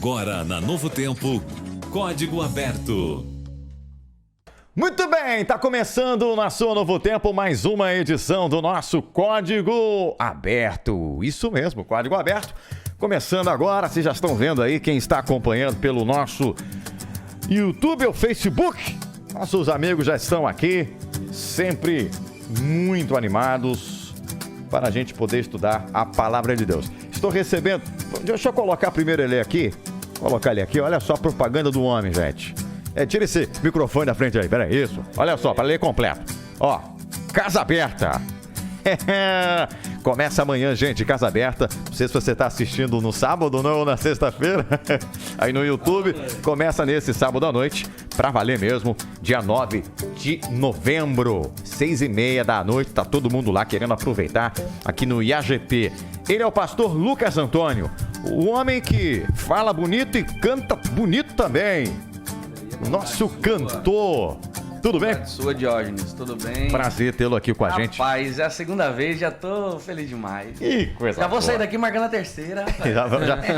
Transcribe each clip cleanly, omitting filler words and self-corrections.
Agora na Novo Tempo, Código Aberto. Muito bem, está começando na sua Novo Tempo mais uma edição do nosso Código Aberto. Isso mesmo, Código Aberto. Começando agora, vocês já estão vendo aí quem está acompanhando pelo nosso YouTube ou Facebook. Nossos amigos já estão aqui, sempre muito animados para a gente poder estudar a Palavra de Deus. Estou recebendo, deixa eu colocar primeiro ele aqui, olha só a propaganda do homem, gente. Tira esse microfone da frente aí, peraí, isso. Olha só, para ler completo. Ó, Casa Aberta. Começa amanhã, gente, Casa Aberta. Não sei se você está assistindo no sábado ou não, ou na sexta-feira. Aí no YouTube. Começa nesse sábado à noite, pra valer mesmo, dia 9 de novembro, 6h30 da noite. Tá todo mundo lá querendo aproveitar aqui no IAGP. Ele é o pastor Lucas Antônio, o homem que fala bonito e canta bonito também. Nosso cantor. Tudo bem? Sua Diógenes, tudo bem? Prazer tê-lo aqui com a gente. Rapaz, é a segunda vez, já tô feliz demais. Ih, coisa Já vou sair boa. daqui marcando a terceira.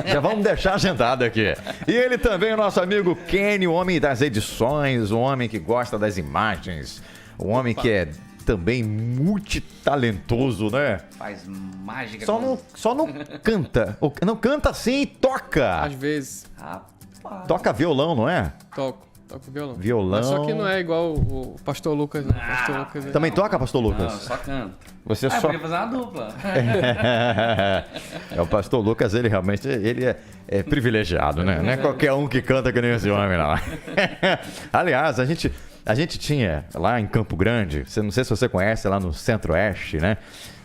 Já vamos deixar agendado aqui. E ele também, o nosso amigo Kenny, o homem das edições, o homem que gosta das imagens, o homem que é também multitalentoso, né? Faz mágica. Só não canta. Não canta sim, toca. Às vezes. Rapaz. Toca violão, não é? Toco violão. Violão. Mas só que não é igual o Pastor Lucas, não. Pastor Lucas é... Também toca, pastor Não, Lucas? só canto. Você só... Podia fazer uma dupla. O pastor Lucas, ele realmente é privilegiado, né? Não é qualquer um que canta que nem esse homem, não. Aliás, a gente tinha lá em Campo Grande, não sei se você conhece, lá no Centro-Oeste, né?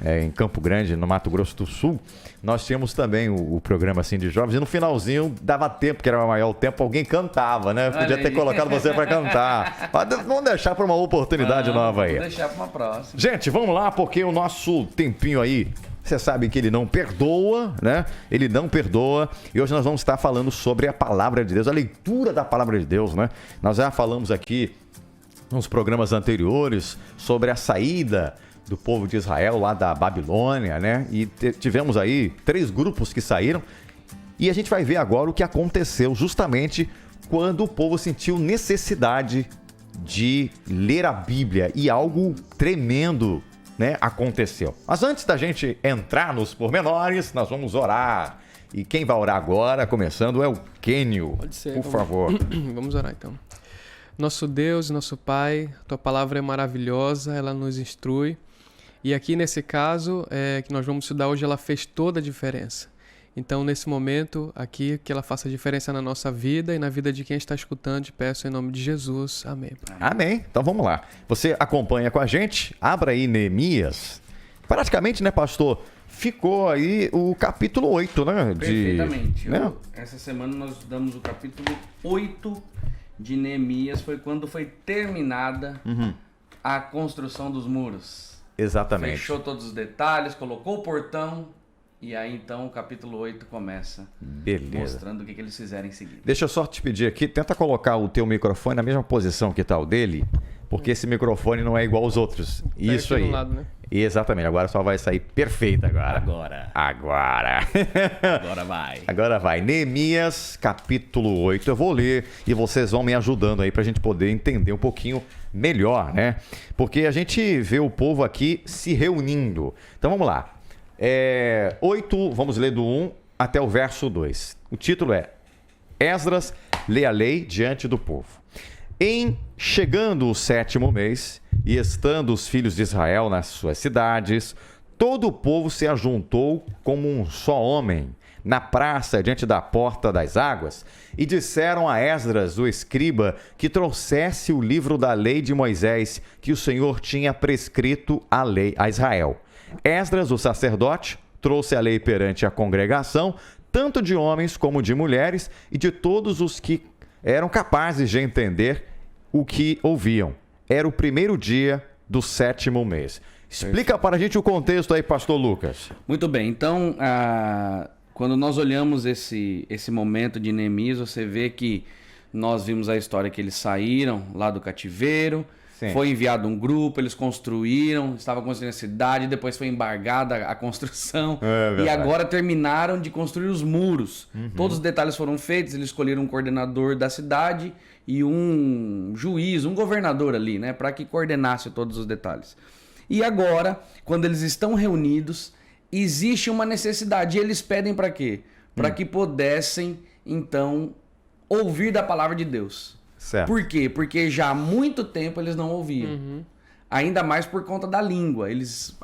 Em Campo Grande, no Mato Grosso do Sul, nós tínhamos também o programa assim de jovens, e no finalzinho dava tempo, que era maior o tempo, alguém cantava, né? Podia ter colocado você para cantar. Mas vamos deixar para uma oportunidade nova aí. Vou deixar para uma próxima. Gente, vamos lá, porque o nosso tempinho aí, você sabe que ele não perdoa, né? Ele não perdoa. E hoje nós vamos estar falando sobre a Palavra de Deus, a leitura da Palavra de Deus, né? Nós já falamos aqui nos programas anteriores sobre a saída do povo de Israel lá da Babilônia, né? E tivemos aí 3 grupos que saíram. E a gente vai ver agora o que aconteceu justamente quando o povo sentiu necessidade de ler a Bíblia. E algo tremendo, né, aconteceu. Mas antes da gente entrar nos pormenores, nós vamos orar. E quem vai orar agora, começando, é o Kênio. Pode ser. Por favor. Vamos orar então. Nosso Deus, nosso Pai, Tua palavra é maravilhosa, ela nos instrui. E aqui nesse caso que nós vamos estudar hoje, ela fez toda a diferença. Então, nesse momento aqui, que ela faça diferença na nossa vida e na vida de quem está escutando, te peço em nome de Jesus. Amém. Pai. Amém. Então vamos lá. Você acompanha com a gente, abra aí Neemias. Praticamente, né, pastor? Ficou aí o capítulo 8, né? Perfeitamente. Né? Essa semana nós estudamos o capítulo 8 de Neemias, foi quando foi terminada a construção dos muros. Exatamente. Fechou todos os detalhes, colocou o portão e aí então o capítulo 8 começa. Beleza. Mostrando o que eles fizeram em seguida. Deixa eu só te pedir aqui, tenta colocar o teu microfone na mesma posição que está o dele, porque esse microfone não é igual aos outros. Isso aqui aí. no lado, né? Exatamente, agora só vai sair perfeito agora. Agora vai. Agora vai. Neemias, capítulo 8. Eu vou ler e vocês vão me ajudando aí pra gente poder entender um pouquinho melhor, né? Porque a gente vê o povo aqui se reunindo. Então vamos lá. 8, vamos ler do 1 até o verso 2. O título é Esdras lê a lei diante do povo. Em chegando o 7º mês, e estando os filhos de Israel nas suas cidades, todo o povo se ajuntou como um só homem, na praça diante da porta das águas, e disseram a Esdras, o escriba, que trouxesse o livro da lei de Moisés, que o Senhor tinha prescrito a Israel. Esdras, o sacerdote, trouxe a lei perante a congregação, tanto de homens como de mulheres, e de todos os que eram capazes de entender o que ouviam. Era o primeiro dia do 7º mês. Explica para a gente o contexto aí, pastor Lucas. Muito bem, então, quando nós olhamos esse momento de Neemias, você vê que nós vimos a história que eles saíram lá do cativeiro, Foi enviado um grupo, eles construíram, estavam construindo a cidade, depois foi embargada a construção. E agora terminaram de construir os muros. Todos os detalhes foram feitos, eles escolheram um coordenador da cidade e um juiz, um governador ali, né, para que coordenasse todos os detalhes. E agora, quando eles estão reunidos, existe uma necessidade. E eles pedem para quê? Para que pudessem, então, ouvir da palavra de Deus. Certo. Por quê? Porque já há muito tempo eles não ouviam. Ainda mais por conta da língua. Eles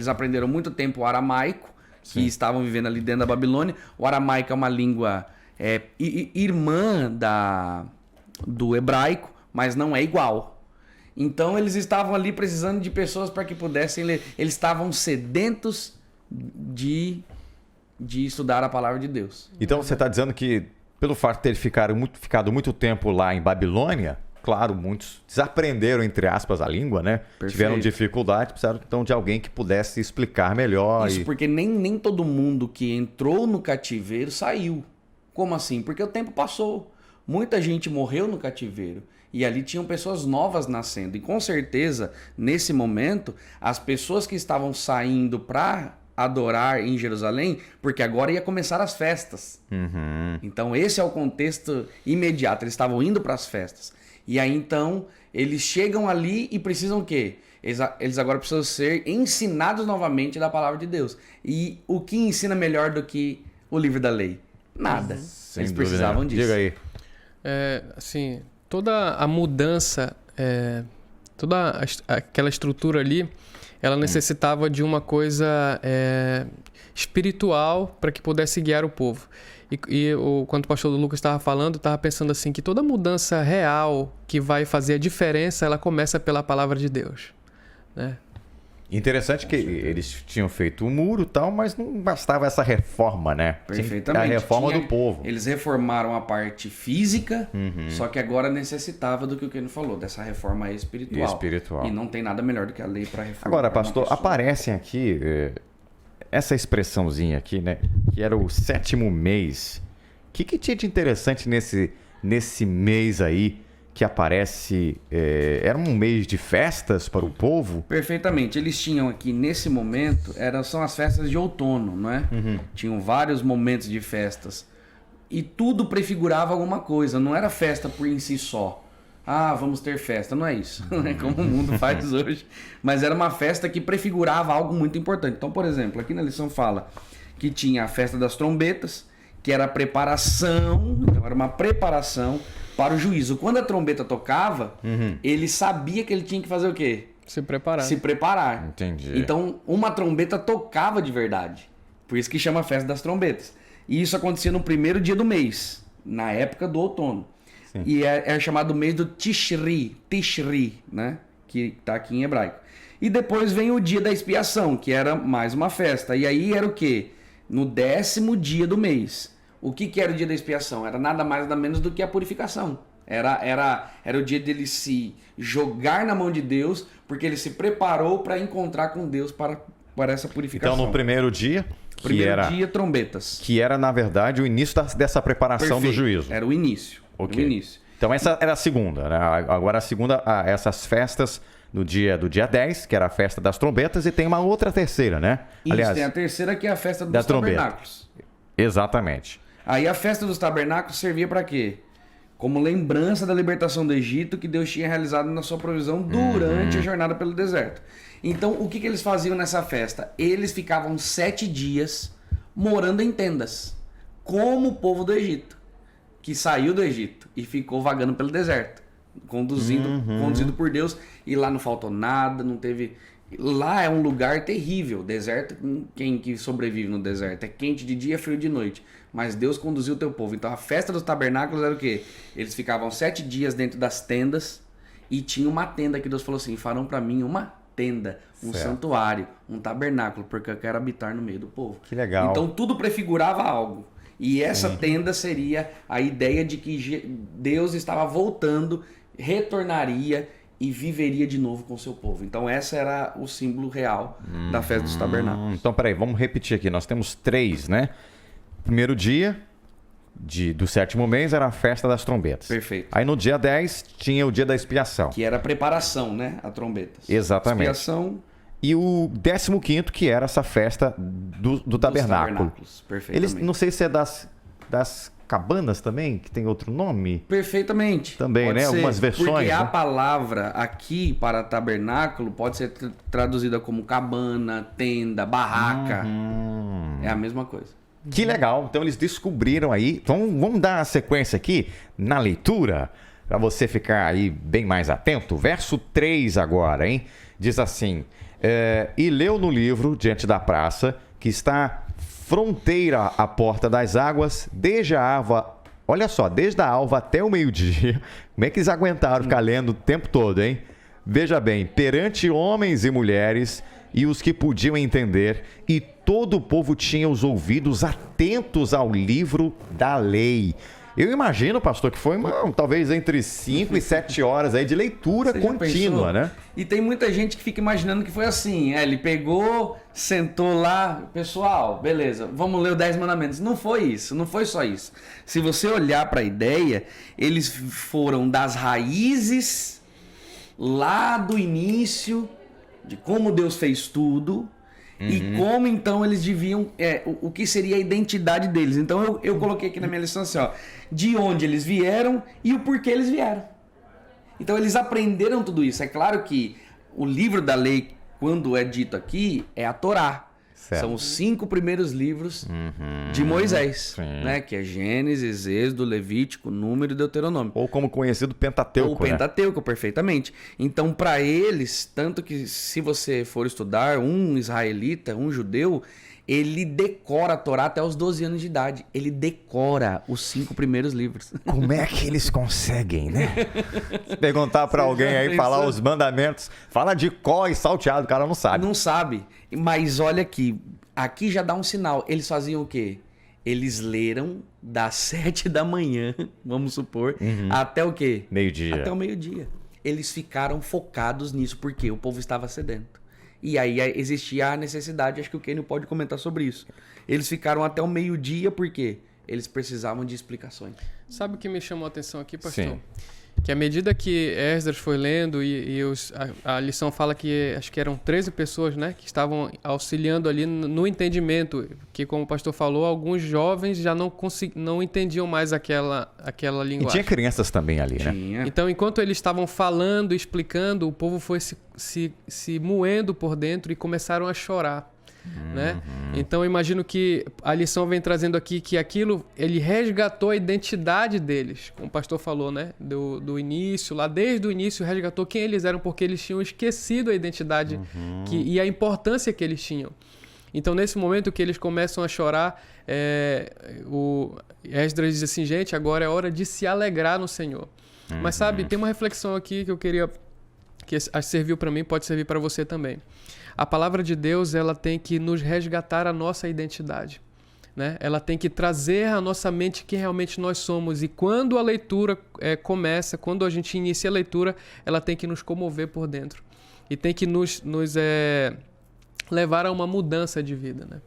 aprenderam muito tempo o aramaico, que estavam vivendo ali dentro da Babilônia. O aramaico é uma língua irmã do hebraico, mas não é igual. Então eles estavam ali precisando de pessoas para que pudessem ler. Eles estavam sedentos de estudar a palavra de Deus. Então você está dizendo que pelo fato de ter ficado muito tempo lá em Babilônia, claro, muitos desaprenderam, entre aspas, a língua, né? Perfeito. Tiveram dificuldade, precisaram então de alguém que pudesse explicar melhor. Isso, porque nem todo mundo que entrou no cativeiro saiu. Como assim? Porque o tempo passou. Muita gente morreu no cativeiro. E ali tinham pessoas novas nascendo. E com certeza, nesse momento, as pessoas que estavam saindo para adorar em Jerusalém, porque agora ia começar as festas. Então esse é o contexto imediato. Eles estavam indo para as festas. E aí então, eles chegam ali e precisam o quê? Eles agora precisam ser ensinados novamente da palavra de Deus. E o que ensina melhor do que o livro da lei? Nada. Eles precisavam disso. Diga aí. Assim, toda a mudança, toda aquela estrutura ali, ela necessitava de uma coisa espiritual para que pudesse guiar o povo. Quando o pastor Lucas estava falando, estava pensando assim, que toda mudança real que vai fazer a diferença, ela começa pela palavra de Deus, né? Interessante que eles tinham feito o muro e tal, mas não bastava essa reforma, né? Perfeitamente. A reforma do povo. Eles reformaram a parte física, só que agora necessitava do que o Keno falou, dessa reforma espiritual. E não tem nada melhor do que a lei para reformar. Agora, pastor, aparecem aqui essa expressãozinha aqui, né? Que era o 7º mês. O que tinha de interessante nesse mês aí? Que aparece, era um mês de festas para o povo? Perfeitamente. Eles tinham aqui, nesse momento, são as festas de outono, não é? Tinham vários momentos de festas. E tudo prefigurava alguma coisa, não era festa por em si só. Ah, vamos ter festa, não é isso. É como o mundo faz hoje. Mas era uma festa que prefigurava algo muito importante. Então, por exemplo, aqui na lição fala que tinha a festa das trombetas, que era a preparação, então era uma preparação para o juízo. Quando a trombeta tocava, ele sabia que ele tinha que fazer o quê? Se preparar. Se preparar. Entendi. Então, uma trombeta tocava de verdade. Por isso que chama Festa das Trombetas. E isso acontecia no primeiro dia do mês, na época do outono. Sim. E é chamado mês do Tishri, né? Que está aqui em hebraico. E depois vem o dia da expiação, que era mais uma festa. E aí era o quê? No 10º dia do mês. O que era o dia da expiação? Era nada mais nada menos do que a purificação. Era o dia dele se jogar na mão de Deus, porque ele se preparou para encontrar com Deus para essa purificação. Então, no primeiro dia... dia, trombetas. Que era, na verdade, o início dessa preparação. Perfeito. Do juízo. Era o início. Ok. O início. Então, essa era a segunda, né? Agora, a segunda, essas festas do dia 10, que era a festa das trombetas, e tem uma outra terceira, né? Isso, aliás, tem a terceira, que é a festa dos tabernáculos. Exatamente. Aí a festa dos tabernáculos servia para quê? Como lembrança da libertação do Egito que Deus tinha realizado na sua provisão durante a jornada pelo deserto. Então, o que eles faziam nessa festa? Eles ficavam 7 dias morando em tendas, como o povo do Egito, que saiu do Egito e ficou vagando pelo deserto, conduzido por Deus, e lá não faltou nada, não teve... Lá é um lugar terrível, deserto, quem que sobrevive no deserto? É quente de dia, frio de noite, mas Deus conduziu o teu povo. Então a festa dos tabernáculos era o quê? Eles ficavam 7 dias dentro das tendas, e tinha uma tenda que Deus falou assim, farão para mim uma tenda, um santuário, um tabernáculo, porque eu quero habitar no meio do povo. Que legal. Então tudo prefigurava algo. E essa tenda seria a ideia de que Deus estava voltando, retornaria e viveria de novo com o seu povo. Então essa era o símbolo real da festa dos tabernáculos. Então peraí, vamos repetir aqui. Nós temos 3, né? Primeiro dia, do 7º mês era a festa das trombetas. Perfeito. Aí no dia 10 tinha o dia da expiação. Que era a preparação, né? A trombetas. Exatamente. Expiação. E o 15º, que era essa festa do tabernáculo. Perfeitamente. Eles, não sei se é das cabanas também, que tem outro nome. Perfeitamente. Também, pode né? ser, Algumas versões. Porque né? a palavra aqui para tabernáculo pode ser traduzida como cabana, tenda, barraca. É a mesma coisa. Que legal. Então eles descobriram aí. Então vamos dar a sequência aqui na leitura, para você ficar aí bem mais atento. Verso 3 agora, hein? Diz assim: e leu no livro, diante da praça, que está fronteira à porta das águas, desde a alva, olha só, desde a alva até o meio-dia. Como é que eles aguentaram ficar lendo o tempo todo, hein? Veja bem, perante homens e mulheres e os que podiam entender, e todo o povo tinha os ouvidos atentos ao livro da lei. Eu imagino, pastor, que foi talvez entre 5 e 7 horas aí de leitura contínua, né? E tem muita gente que fica imaginando que foi assim. Ele pegou, sentou lá, pessoal, beleza, vamos ler os 10 mandamentos. Não foi isso, não foi só isso. Se você olhar para a ideia, eles foram das raízes lá do início, de como Deus fez tudo, e como então eles deviam, o que seria a identidade deles. Então eu coloquei aqui na minha lição assim, ó, de onde eles vieram e o porquê eles vieram. Então eles aprenderam tudo isso. É claro que o livro da lei, quando é dito aqui, é a Torá. Certo. São os 5 primeiros livros de Moisés, né? Que é Gênesis, Êxodo, Levítico, Número e Deuteronômio. Ou como conhecido Pentateuco. O Pentateuco, perfeitamente. Então, para eles, tanto que se você for estudar, um israelita, um judeu, ele decora a Torá até os 12 anos de idade. Ele decora os 5 primeiros livros. Como é que eles conseguem, né? Se perguntar para alguém aí, falar os mandamentos, fala de có e salteado, o cara não sabe. Não sabe. Mas olha aqui já dá um sinal. Eles faziam o quê? Eles leram das 7 da manhã, vamos supor, até o quê? Meio-dia. Até o meio-dia. Eles ficaram focados nisso, porque o povo estava sedento. E aí existia a necessidade, acho que o Kenny pode comentar sobre isso. Eles ficaram até o meio-dia porque eles precisavam de explicações. Sabe o que me chamou a atenção aqui, pastor? Sim. Que à medida que Esdras foi lendo a lição fala que acho que eram 13 pessoas, né, que estavam auxiliando ali no entendimento, que como o pastor falou, alguns jovens já não entendiam mais aquela linguagem. E tinha crianças também ali, né? Tinha. Então, enquanto eles estavam falando, explicando, o povo foi se moendo por dentro e começaram a chorar. Né? Então eu imagino que a lição vem trazendo aqui que aquilo, ele resgatou a identidade deles, como o pastor falou, né? Do início, lá desde o início resgatou quem eles eram, porque eles tinham esquecido a identidade e a importância que eles tinham. Então nesse momento que eles começam a chorar, o Esdras diz assim: gente, agora é hora de se alegrar no Senhor. Mas sabe, tem uma reflexão aqui que eu queria, que serviu para mim, pode servir para você também. A palavra de Deus, ela tem que nos resgatar a nossa identidade, né? Ela tem que trazer à nossa mente quem realmente nós somos. E quando a leitura começa, quando a gente inicia a leitura, ela tem que nos comover por dentro. E tem que nos levar a uma mudança de vida, né?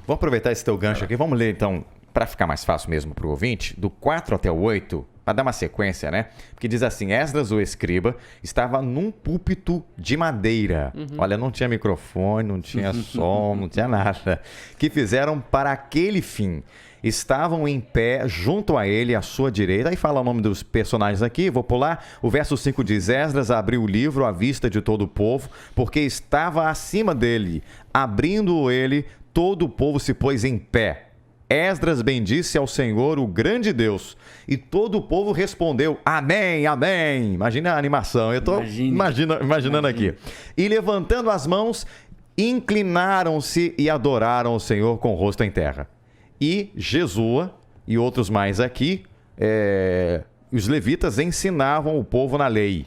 Vou aproveitar esse teu gancho aqui. Vamos ler, então, para ficar mais fácil mesmo para o ouvinte, do 4 até o 8, para dar uma sequência, né? Porque diz assim: Esdras, o escriba, estava num púlpito de madeira. Olha, não tinha microfone, não tinha som, não tinha nada. Que fizeram para aquele fim. Estavam em pé junto a ele, à sua direita. Aí fala o nome dos personagens aqui, vou pular. O verso 5 diz: Esdras abriu o livro à vista de todo o povo, porque estava acima dele. Abrindo ele, todo o povo se pôs em pé. Esdras bendisse ao Senhor, o grande Deus, e todo o povo respondeu: amém, amém. Imagina a animação, eu estou imaginando aqui. E levantando as mãos, inclinaram-se e adoraram o Senhor com o rosto em terra. E Jesua e outros mais aqui, os levitas ensinavam o povo na lei,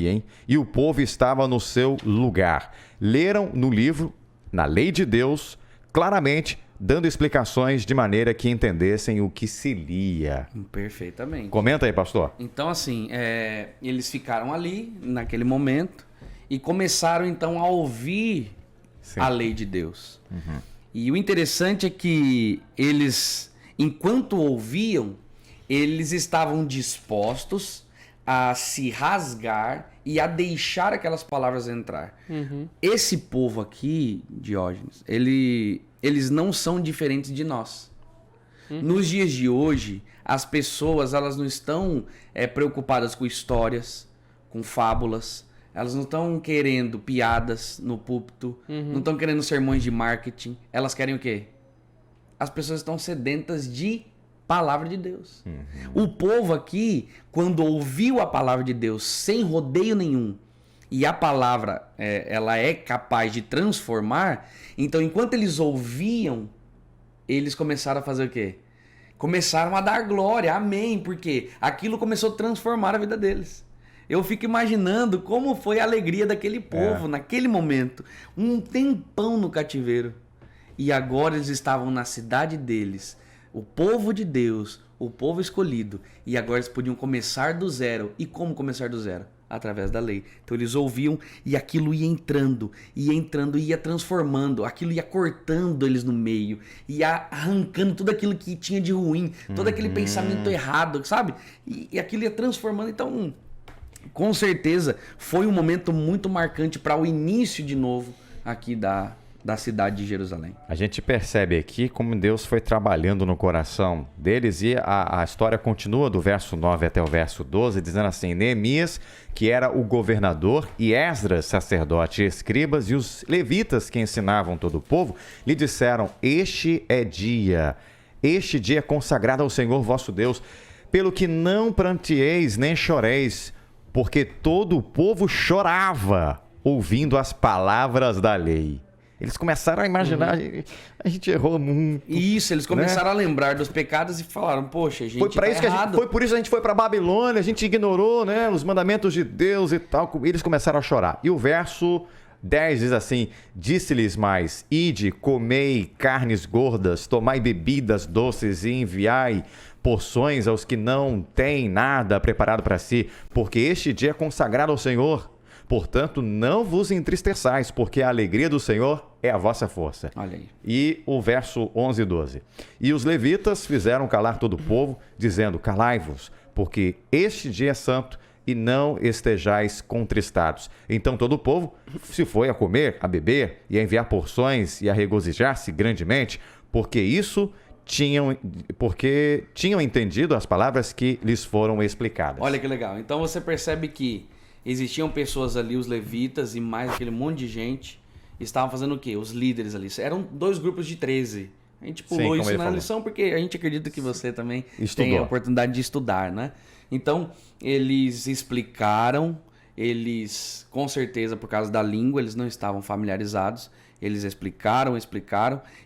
hein? E o povo estava no seu lugar. Leram no livro, na lei de Deus, claramente, dando explicações de maneira que entendessem o que se lia. Perfeitamente. Comenta aí, pastor. Então, assim, eles ficaram ali, naquele momento, e começaram, então, a ouvir a lei de Deus. E o interessante é que eles enquanto ouviam, eles estavam dispostos a se rasgar e a deixar aquelas palavras entrar. Esse povo aqui, Diógenes, eles não são diferentes de nós. Nos dias de hoje, as pessoas elas não estão preocupadas com histórias, com fábulas. Elas não estão querendo piadas no púlpito, não estão querendo sermões de marketing. Elas querem o quê? As pessoas estão sedentas de palavra de Deus. O povo aqui, quando ouviu a palavra de Deus sem rodeio nenhum, e a palavra ela é capaz de transformar, então enquanto eles ouviam, eles começaram a fazer o quê? Começaram a dar glória, amém, porque aquilo começou a transformar a vida deles. Eu fico imaginando como foi a alegria daquele povo naquele momento. Um tempão no cativeiro. E agora eles estavam na cidade deles. O povo de Deus, o povo escolhido. E agora eles podiam começar do zero. E como começar do zero? Através da lei. Então eles ouviam e aquilo ia entrando, ia transformando. Aquilo ia cortando eles no meio. Ia arrancando tudo aquilo que tinha de ruim. Todo aquele pensamento errado, sabe? E aquilo ia transformando. Então, com certeza, foi um momento muito marcante para o início de novo aqui da cidade de Jerusalém. A gente percebe aqui como Deus foi trabalhando no coração deles e a história continua do verso 9 até o verso 12, dizendo assim: Neemias, que era o governador, e Esdras, sacerdote e escribas, e os levitas que ensinavam todo o povo, lhe disseram: este dia é consagrado ao Senhor vosso Deus, pelo que não pranteeis nem choreis, porque todo o povo chorava ouvindo as palavras da lei. Eles começaram a imaginar, a gente errou muito. Isso, eles começaram a lembrar dos pecados e falaram, poxa, a gente foi por isso que a gente foi para Babilônia, a gente ignorou, né, os mandamentos de Deus e tal. E eles começaram a chorar. E o verso 10 diz assim: disse-lhes mais: ide, comei carnes gordas, tomai bebidas doces e enviai porções aos que não têm nada preparado para si, porque este dia é consagrado ao Senhor. Portanto, não vos entristeçais, porque a alegria do Senhor é a vossa força. Olha aí. E o verso 11 e 12. E os levitas fizeram calar todo o povo, dizendo: calai-vos, porque este dia é santo, e não estejais contristados. Então todo o povo se foi a comer, a beber, e a enviar porções, e a regozijar-se grandemente, porque tinham entendido as palavras que lhes foram explicadas. Olha que legal. Então você percebe que existiam pessoas ali, os levitas e mais aquele monte de gente, estavam fazendo o quê? Os líderes ali. Eram 2 grupos de 13. A gente pulou isso na lição porque a gente acredita que você também tem a oportunidade de estudar, né? Então, eles explicaram, eles, com certeza, por causa da língua, eles não estavam familiarizados. Eles explicaram,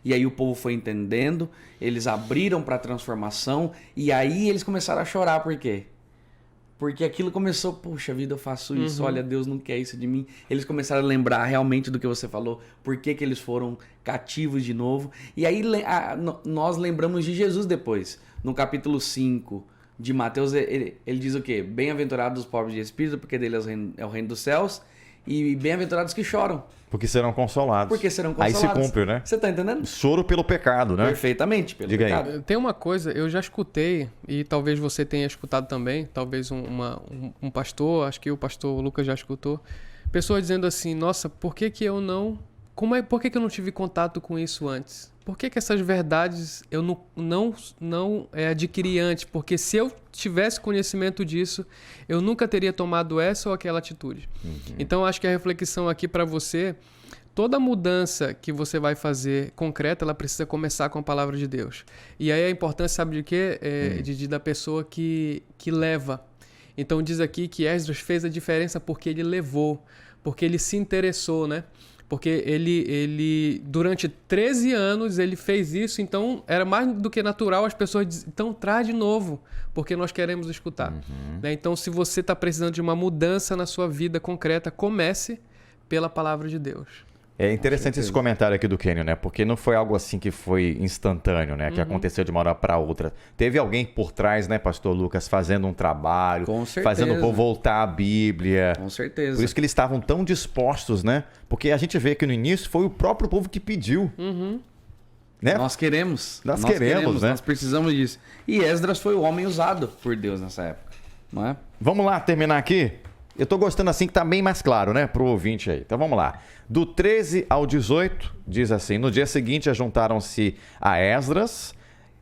e aí o povo foi entendendo, eles abriram para a transformação, e aí eles começaram a chorar. Por quê? Porque aquilo começou, puxa vida, eu faço isso, olha, Deus não quer isso de mim. Eles começaram a lembrar realmente do que você falou, por que eles foram cativos de novo. E aí nós lembramos de Jesus depois. No capítulo 5 de Mateus, ele diz o quê? Bem-aventurados os pobres de espírito, porque dele é o reino dos céus. E bem-aventurados que choram. Porque serão consolados. Aí se cumpre, né? Você tá entendendo? Choro pelo pecado, né? Perfeitamente, pelo pecado. Aí. Tem uma coisa, eu já escutei, e talvez você tenha escutado também, talvez um pastor, acho que o pastor Lucas já escutou, pessoas dizendo assim: nossa, por que eu não... Por que eu não tive contato com isso antes? Por que essas verdades eu não adquiri antes? Porque se eu tivesse conhecimento disso, eu nunca teria tomado essa ou aquela atitude. Então, acho que a reflexão aqui para você, toda mudança que você vai fazer concreta, ela precisa começar com a palavra de Deus. E aí a importância, sabe de quê? Da pessoa que leva. Então, diz aqui que Esdras fez a diferença porque ele levou, porque ele se interessou, né? Porque ele durante 13 anos, ele fez isso, então era mais do que natural as pessoas diziam: então traz de novo, porque nós queremos escutar. Né? Então, se você está precisando de uma mudança na sua vida concreta, comece pela palavra de Deus. É interessante esse comentário aqui do Kenio, né? Porque não foi algo assim que foi instantâneo, né? Que aconteceu de uma hora para outra. Teve alguém por trás, né, Pastor Lucas, fazendo um trabalho, fazendo o povo voltar à Bíblia. Com certeza. Por isso que eles estavam tão dispostos, né? Porque a gente vê que no início foi o próprio povo que pediu. Né? Nós queremos. Nós queremos, né? Nós precisamos disso. E Esdras foi o homem usado por Deus nessa época, não é? Vamos lá, terminar aqui? Eu tô gostando assim que tá bem mais claro, né, pro ouvinte aí. Então vamos lá. Do 13 ao 18, diz assim: no dia seguinte ajuntaram-se a Esdras,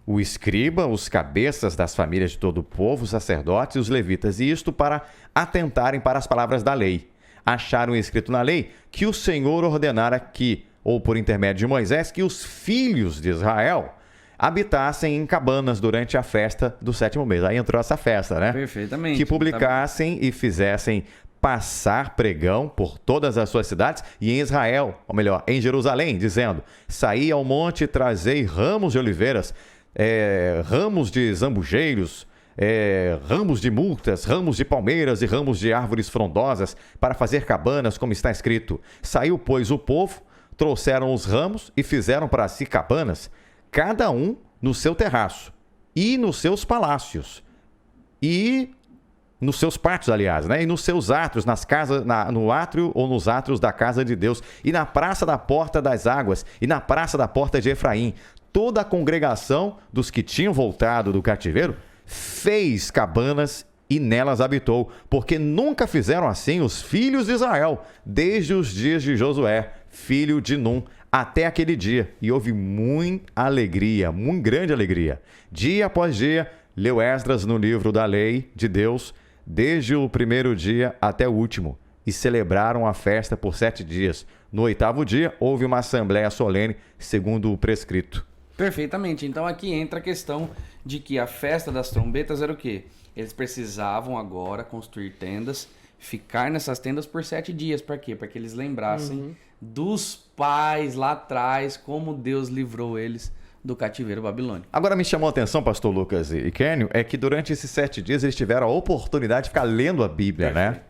o escriba, os cabeças das famílias de todo o povo, os sacerdotes e os levitas, e isto para atentarem para as palavras da lei. Acharam escrito na lei que o Senhor ordenara que, ou por intermédio de Moisés, que os filhos de Israel habitassem em cabanas durante a festa do 7º mês. Aí entrou essa festa, né? Perfeitamente. Que publicassem e fizessem passar pregão por todas as suas cidades e em Israel, ou melhor, em Jerusalém, dizendo: saí ao monte e trazei ramos de oliveiras, ramos de zambujeiros, ramos de murtas, ramos de palmeiras e ramos de árvores frondosas para fazer cabanas, como está escrito. Saiu, pois, o povo, trouxeram os ramos e fizeram para si cabanas, cada um no seu terraço e nos seus palácios e nos seus pátios, aliás, né? E nos seus átrios, nas casas, no átrio ou nos átrios da casa de Deus, e na praça da porta das águas e na praça da porta de Efraim. Toda a congregação dos que tinham voltado do cativeiro fez cabanas e nelas habitou, porque nunca fizeram assim os filhos de Israel, desde os dias de Josué, filho de Num, até aquele dia. E houve muita alegria, muito grande alegria. Dia após dia, leu Esdras no livro da lei de Deus, desde o primeiro dia até o último, e celebraram a festa por 7 dias. No 8º dia, houve uma assembleia solene, segundo o prescrito. Perfeitamente. Então aqui entra a questão de que a festa das trombetas era o quê? Eles precisavam agora construir tendas, ficar nessas tendas por 7 dias. Para quê? Para que eles lembrassem dos pais lá atrás, como Deus livrou eles do cativeiro babilônico. Agora me chamou a atenção, pastor Lucas e Kênio, é que durante esses 7 dias eles tiveram a oportunidade de ficar lendo a Bíblia, né?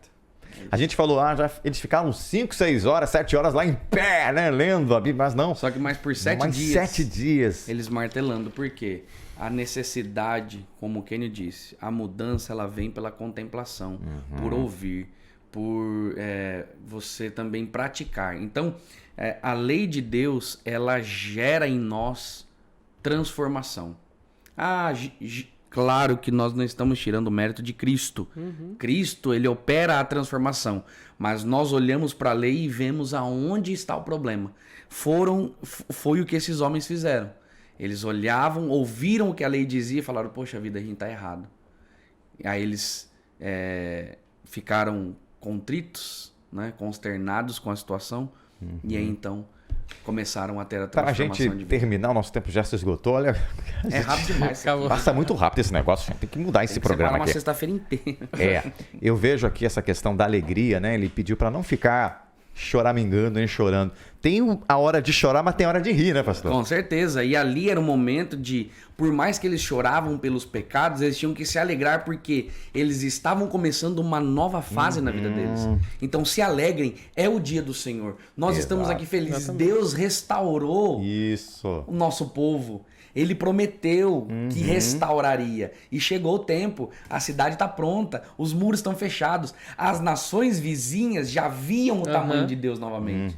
A gente falou, eles ficaram 5, 6 horas, 7 horas lá em pé, né? Lendo a Bíblia, mas não. Só que mais por 7 dias. 7 dias. Eles martelando, por quê? A necessidade, como o Kênio disse, a mudança ela vem pela contemplação, por ouvir, por você também praticar. Então, a lei de Deus, ela gera em nós transformação. Claro que nós não estamos tirando o mérito de Cristo. Cristo, ele opera a transformação. Mas nós olhamos para a lei e vemos aonde está o problema. Foi o que esses homens fizeram. Eles olhavam, ouviram o que a lei dizia e falaram: poxa vida, a gente está errado. E aí eles ficaram contritos, né, consternados com a situação. E aí então começaram a ter a transformação de vida. Para a gente terminar, o nosso tempo já se esgotou. Olha, é rápido demais. Passa muito rápido esse negócio. Tem que mudar esse programa aqui. Uma sexta-feira inteira. Eu vejo aqui essa questão da alegria, né? Ele pediu para não ficar choramingando, nem chorando. Tem a hora de chorar, mas tem a hora de rir, né, pastor? Com certeza. E ali era o momento de, por mais que eles choravam pelos pecados, eles tinham que se alegrar porque eles estavam começando uma nova fase na vida deles. Então se alegrem, é o dia do Senhor. Nós estamos aqui felizes. Exatamente. Deus restaurou o nosso povo. Ele prometeu que restauraria. E chegou o tempo. A cidade está pronta. Os muros estão fechados. As nações vizinhas já viam o tamanho de Deus novamente.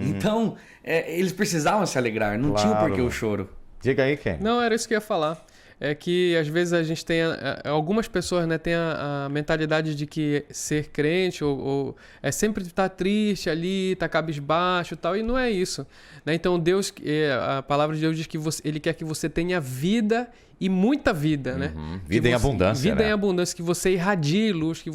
Então, eles precisavam se alegrar. Não tinha por que o choro. Diga aí, Ken. Não, era isso que eu ia falar. É que às vezes a gente tem... algumas pessoas, né, têm a mentalidade de que ser crente ou é sempre estar triste ali, estar cabisbaixo e tal, e não é isso. Né? Então Deus, a palavra de Deus diz que Ele quer que você tenha vida e muita vida, né? Vida em abundância, vida né? em abundância, que você irradie luz, que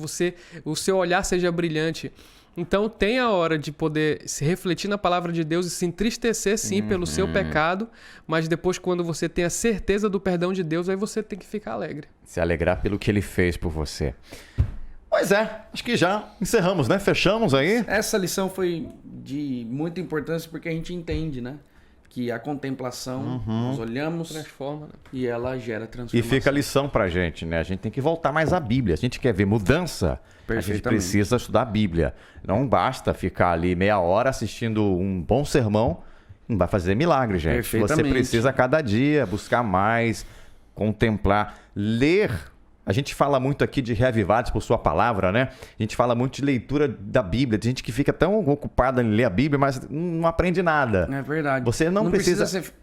o seu olhar seja brilhante. Então tem a hora de poder se refletir na palavra de Deus e se entristecer sim pelo seu pecado, mas depois quando você tem a certeza do perdão de Deus, aí você tem que ficar alegre. Se alegrar pelo que Ele fez por você. Pois acho que já encerramos, né? Fechamos aí. Essa lição foi de muita importância porque a gente entende, né? Que a contemplação, nós olhamos, transforma, né? E ela gera E transformação. fica a lição pra gente, né? A gente tem que voltar mais à Bíblia. A gente quer ver mudança, a gente precisa estudar a Bíblia. Não basta ficar ali meia hora assistindo um bom sermão, não vai fazer milagre, gente. Você precisa a cada dia buscar mais, contemplar, ler. A gente fala muito aqui de reavivados por sua palavra, né? A gente fala muito de leitura da Bíblia. Tem gente que fica tão ocupada em ler a Bíblia, mas não aprende nada. É verdade. Você não precisa ser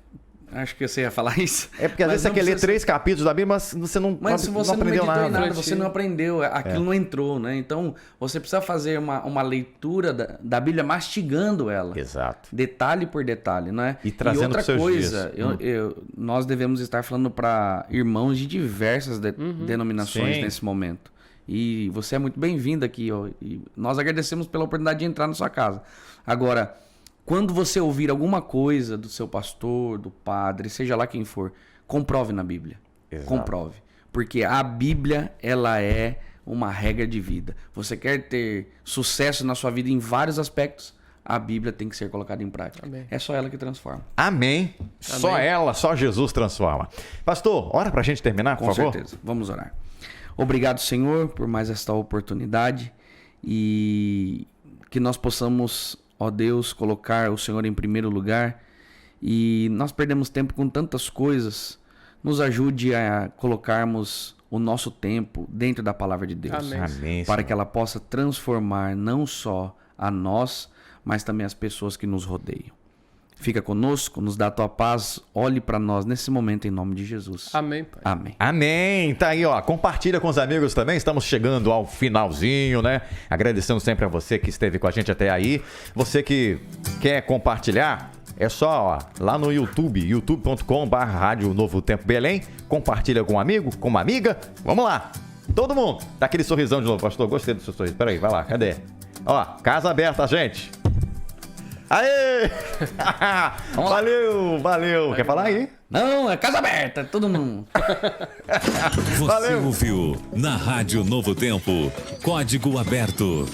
Acho que você ia falar isso. É porque às vezes você quer ler 3 capítulos da Bíblia, mas você não, mas se você não aprendeu não meditou em nada. nada, você não aprendeu, aquilo não entrou, né? Então, você precisa fazer uma leitura da Bíblia mastigando ela. Exato. Detalhe por detalhe, né? E trazendo para os seus coisa, dias. nós devemos estar falando para irmãos de diversas denominações Sim. nesse momento. E você é muito bem-vindo aqui, ó, e nós agradecemos pela oportunidade de entrar na sua casa. Agora, quando você ouvir alguma coisa do seu pastor, do padre, seja lá quem for, comprove na Bíblia. Exato. Comprove. Porque a Bíblia, ela é uma regra de vida. Você quer ter sucesso na sua vida em vários aspectos, a Bíblia tem que ser colocada em prática. Amém. É só ela que transforma. Amém. Só ela, só Jesus transforma. Pastor, ora pra gente terminar, por favor. Com certeza. Vamos orar. Obrigado, Senhor, por mais esta oportunidade e que nós possamos, ó Deus, colocar o Senhor em primeiro lugar. E nós perdemos tempo com tantas coisas. Nos ajude a colocarmos o nosso tempo dentro da palavra de Deus. Amém. Amém, Para Senhor. que ela possa transformar não só a nós, mas também as pessoas que nos rodeiam. Fica conosco, nos dá a tua paz, olhe para nós nesse momento em nome de Jesus. Amém, Pai. Amém. Amém. Tá aí, ó. Compartilha com os amigos também. Estamos chegando ao finalzinho, né? Agradecendo sempre a você que esteve com a gente até aí. Você que quer compartilhar, é só, ó, lá no YouTube, youtube.com/Rádio Novo Tempo Belém. Compartilha com um amigo, com uma amiga. Vamos lá. Todo mundo. Dá aquele sorrisão de novo, pastor. Gostei do seu sorriso. Peraí, vai lá. Cadê? Ó, casa aberta, gente. Aê! Valeu. Quer falar aí? Não, é casa aberta, todo mundo. Você ouviu na Rádio Novo Tempo, Código Aberto.